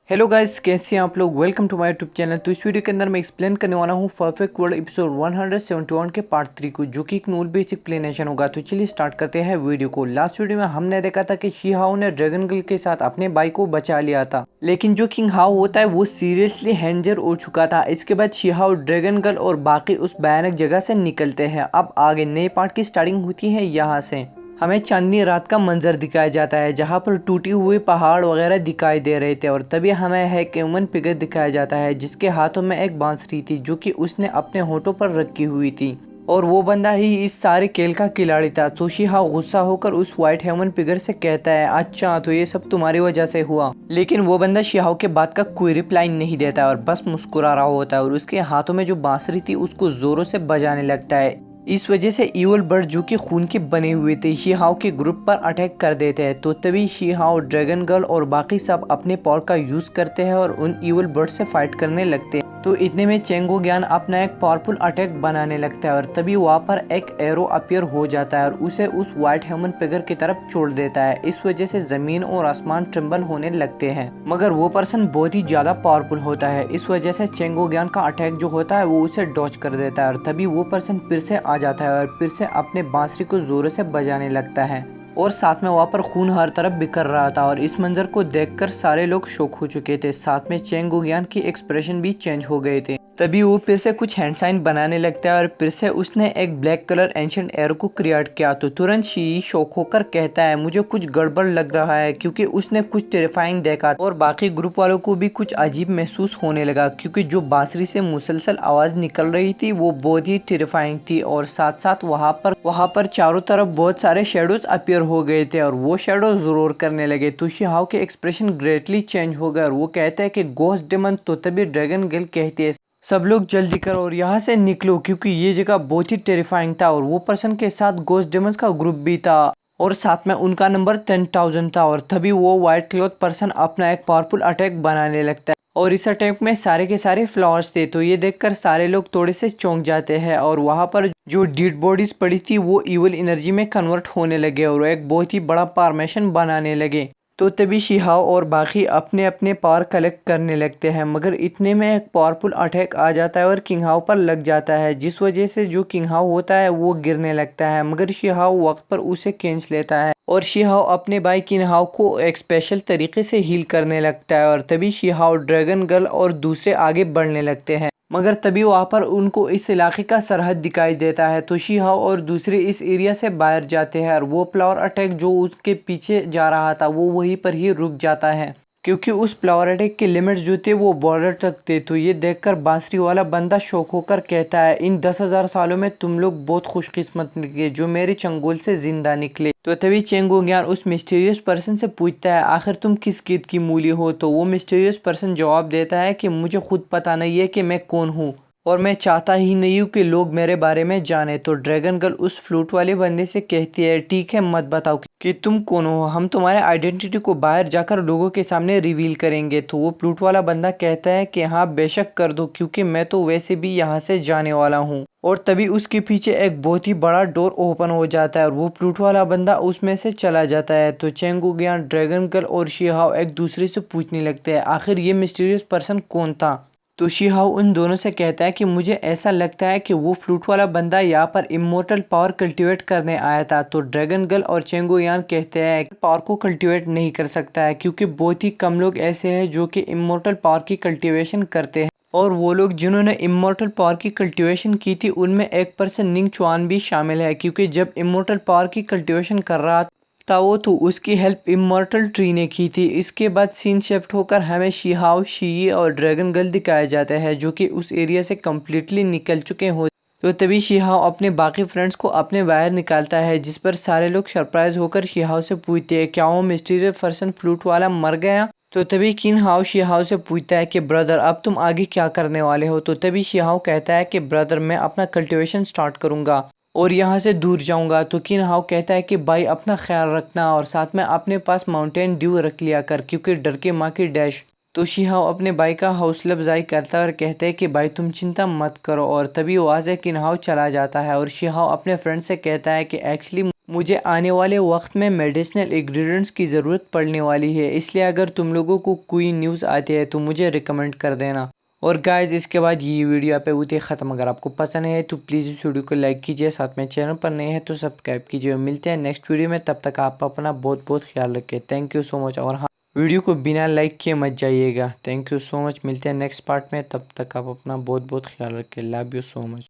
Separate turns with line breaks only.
Hello guys, कैसे हैं आप लोग। Welcome to my YouTube channel. तो इस वीडियो के अंदर मैं एक्सप्लेन करने वाला हूँ परफेक्ट वर्ल्ड एपिसोड 171 के पार्ट 3 को, जो कि एक नूल बेसिक एक्सप्लेनेशन होगा। तो चलिए स्टार्ट करते हैं वीडियो को। लास्ट वीडियो में हमने देखा था कि शी हाओ ने ड्रैगन गर्ल के साथ अपने भाई को बचा लिया था, लेकिन जो किंग हाओ होता है वो सीरियसली इंजर हो चुका था। इसके बाद शी हाओ, ड्रैगन गर्ल और बाकी उस भयानक जगह से निकलते हैं। अब आगे नए पार्ट की स्टार्टिंग होती है। यहाँ से हमें चांदनी रात का मंजर दिखाया जाता है, जहाँ पर टूटी हुई पहाड़ वगैरह दिखाई दे रहे थे। और तभी हमें एक ह्यूमन फिगर दिखाया जाता है जिसके हाथों में एक बांसुरी थी, जो कि उसने अपने होठों पर रखी हुई थी। और वो बंदा ही इस सारे खेल का खिलाड़ी था। तो शीहा गुस्सा होकर उस व्हाइट ह्यूमन फिगर से कहता है, अच्छा तो ये सब तुम्हारी वजह से हुआ। लेकिन वो बंदा शिहाओ के बात का कोई रिप्लाई नहीं देता है और बस मुस्कुरा रहा होता है, और उसके हाथों में जो बांसुरी थी उसको जोरों से बजाने लगता है। इस वजह से इवल बर्ड, जो कि खून के बने हुए थे, शीहाओ के ग्रुप पर अटैक कर देते हैं। तो तभी शीहाओ, ड्रैगन गर्ल और बाकी सब अपने पावर का यूज करते हैं और उन इवल बर्ड से फाइट करने लगते हैं। तो इतने में चेंगो ज्ञान अपना एक पावरफुल अटैक बनाने लगता है और तभी वहाँ पर एक एरो अपीयर हो जाता है और उसे उस व्हाइट ह्यूमन फिगर की तरफ छोड़ देता है। इस वजह से जमीन और आसमान ट्रिम्बल होने लगते हैं, मगर वो पर्सन बहुत ही ज्यादा पावरफुल होता है। इस वजह से चेंगो ज्ञान का अटैक जो होता है वो उसे डॉच कर देता है और तभी वो पर्सन फिर से आ जाता है और फिर से अपने बांसुरी को जोरों से बजाने लगता है। और साथ में वहाँ पर खून हर तरफ बिखर रहा था और इस मंजर को देखकर सारे लोग शॉक हो चुके थे। साथ में चेंग गुगियान की एक्सप्रेशन भी चेंज हो गए थे। तभी वो फिर से कुछ हैंड साइन बनाने लगता है और फिर से उसने एक ब्लैक कलर एंशिएंट एरो को क्रिएट किया। तो तुरंत शी शॉक होकर कहता है, मुझे कुछ गड़बड़ लग रहा है, क्योंकि उसने कुछ टेरिफाइंग देखा और बाकी ग्रुप वालों को भी कुछ अजीब महसूस होने लगा, क्योंकि जो बांसुरी से मुसलसल आवाज निकल रही थी वो बहुत ही टेरिफाइंग थी। और साथ साथ वहाँ पर चारों तरफ बहुत सारे शेडोज अपीयर हो गए थे और वो शेडोज रोर करने लगे। तो शिहाओ के एक्सप्रेशन ग्रेटली चेंज हो गए और वो कहते हैं कि गोस्ट डेमन। तो तभी ड्रैगन गर्ल कहती है, सब लोग जल्दी करो और यहाँ से निकलो, क्योंकि ये जगह बहुत ही टेरिफाइंग था। और वो पर्सन के साथ गोस्ट डेमन्स का ग्रुप भी था और साथ में उनका नंबर 10,000 था। और तभी वो व्हाइट क्लॉथ पर्सन अपना एक पावरफुल अटैक बनाने लगता है और इस अटैक में सारे के सारे फ्लावर्स थे। तो ये देखकर सारे लोग थोड़े से चौंक जाते हैं और वहाँ पर जो डेड बॉडीज पड़ी थी वो इवल एनर्जी में कन्वर्ट होने लगे और एक बहुत ही बड़ा फॉर्मेशन बनाने लगे। तो तभी शिहाओ और बाकी अपने अपने पावर कलेक्ट करने लगते हैं, मगर इतने में एक पावरफुल अटैक आ जाता है और किंग हाओ पर लग जाता है, जिस वजह से जो किंग हाओ होता है वो गिरने लगता है। मगर शिहाओ वक्त पर उसे खींच लेता है और शिहाओ अपने भाई किंग हाओ को एक स्पेशल तरीके से हील करने लगता है। और तभी शिहाओ, ड्रैगन गर्ल और दूसरे आगे बढ़ने लगते हैं, मगर तभी वहाँ पर उनको इस इलाके का सरहद दिखाई देता है। तो शिहाओ और दूसरे इस एरिया से बाहर जाते हैं और वो फ्लावर अटैक जो उसके पीछे जा रहा था वो वहीं पर ही रुक जाता है, क्योंकि उस फ्लावर अटैक के लिमिट्स जो थे वो बॉर्डर तक थे। तो ये देखकर बांसुरी वाला बंदा शौक होकर कहता है, इन 10,000 सालों में तुम लोग बहुत खुशकिस्मत निकले जो मेरे चंगुल से जिंदा निकले। तो तभी चेंगो ज्ञान उस मिस्टीरियस पर्सन से पूछता है, आखिर तुम किस कीट की मूली हो। तो वो मिस्टीरियस पर्सन जवाब देता है कि मुझे खुद पता नहीं है कि मैं कौन हूँ और मैं चाहता ही नहीं हूँ कि लोग मेरे बारे में जाने। तो ड्रैगन गर्ल उस फ्लूट वाले बंदे से कहती है, ठीक है, मत बताओ कि तुम कौन हो, हम तुम्हारे आइडेंटिटी को बाहर जाकर लोगों के सामने रिवील करेंगे। तो वो फ्लूट वाला बंदा कहता है कि हाँ बेशक कर दो, क्योंकि मैं तो वैसे भी यहाँ से जाने वाला हूँ। और तभी उसके पीछे एक बहुत ही बड़ा डोर ओपन हो जाता है और वो फ्लूट वाला बंदा उसमें से चला जाता है। तो चेंगू ज्ञान, ड्रैगन गर्ल और शिहाओ एक दूसरे से पूछने लगते हैं, आखिर ये मिस्टीरियस पर्सन कौन था। तो शिहाओ उन दोनों से कहता है कि मुझे ऐसा लगता है कि वो फ्लूट वाला बंदा यहाँ पर इमोर्टल पावर कल्टीवेट करने आया था। तो ड्रैगन गर्ल और चेंगो यान कहते हैं कि पावर को कल्टीवेट नहीं कर सकता है, क्योंकि बहुत ही कम लोग ऐसे हैं जो कि इमोर्टल पावर की कल्टीवेशन करते हैं। और वो लोग जिन्होंने इमोर्टल पावर की कल्टीवेशन की थी उनमें एक पर्सन निंग चुआन भी शामिल है, क्योंकि जब इमोर्टल पावर की कल्टीवेशन कर रहा ताओ तो उसकी हेल्प इमॉर्टल ट्री ने की थी। इसके बाद सीन शिफ्ट होकर हमें शिहाओ, शी और ड्रैगन गर्ल दिखाया जाता है, जो कि उस एरिया से कम्प्लीटली निकल चुके हो। तो तभी शिहाओ अपने बाकी फ्रेंड्स को अपने बाहर निकालता है, जिस पर सारे लोग सरप्राइज होकर शिहाओ से पूछते हैं, क्या वो मिस्टीरियस पर्सन फ्लूट वाला मर गया। तो तभी किन हाओ शिहाओ से पूछता है कि ब्रदर अब तुम आगे क्या करने वाले हो। तो तभी शिहाओ कहता है कि ब्रदर मैं अपना कल्टीवेशन स्टार्ट करूंगा और यहाँ से दूर जाऊंगा। तो किन हाउ कहता है कि भाई अपना ख्याल रखना और साथ में अपने पास माउंटेन ड्यू रख लिया कर, क्योंकि डर के माँ की डैश। तो शिहाओ अपने भाई का हौसला अफजाई करता है और कहते हैं कि भाई तुम चिंता मत करो। और तभी वहाँ से किन हाउ चला जाता है और शिहाओ अपने फ्रेंड से कहता है कि एक्चुअली मुझे आने वाले वक्त में मेडिसिनल इंग्रेडिएंट्स की ज़रूरत पड़ने वाली है, इसलिए अगर तुम लोगों को कोई न्यूज़ आती है तो मुझे रिकमेंड कर देना। और गाइस इसके बाद ये वीडियो पे होती है ख़त्म। अगर आपको पसंद है तो प्लीज़ इस वीडियो को लाइक कीजिए, साथ में चैनल पर नए हैं तो सब्सक्राइब कीजिए। मिलते हैं नेक्स्ट वीडियो में, तब तक आप अपना बहुत बहुत ख्याल रखें। Thank you so much. और हाँ, वीडियो को बिना लाइक किए मत जाइएगा। Thank you so much. मिलते हैं नेक्स्ट पार्ट में, तब तक आप अपना बहुत बहुत ख्याल रखें। Love you so much.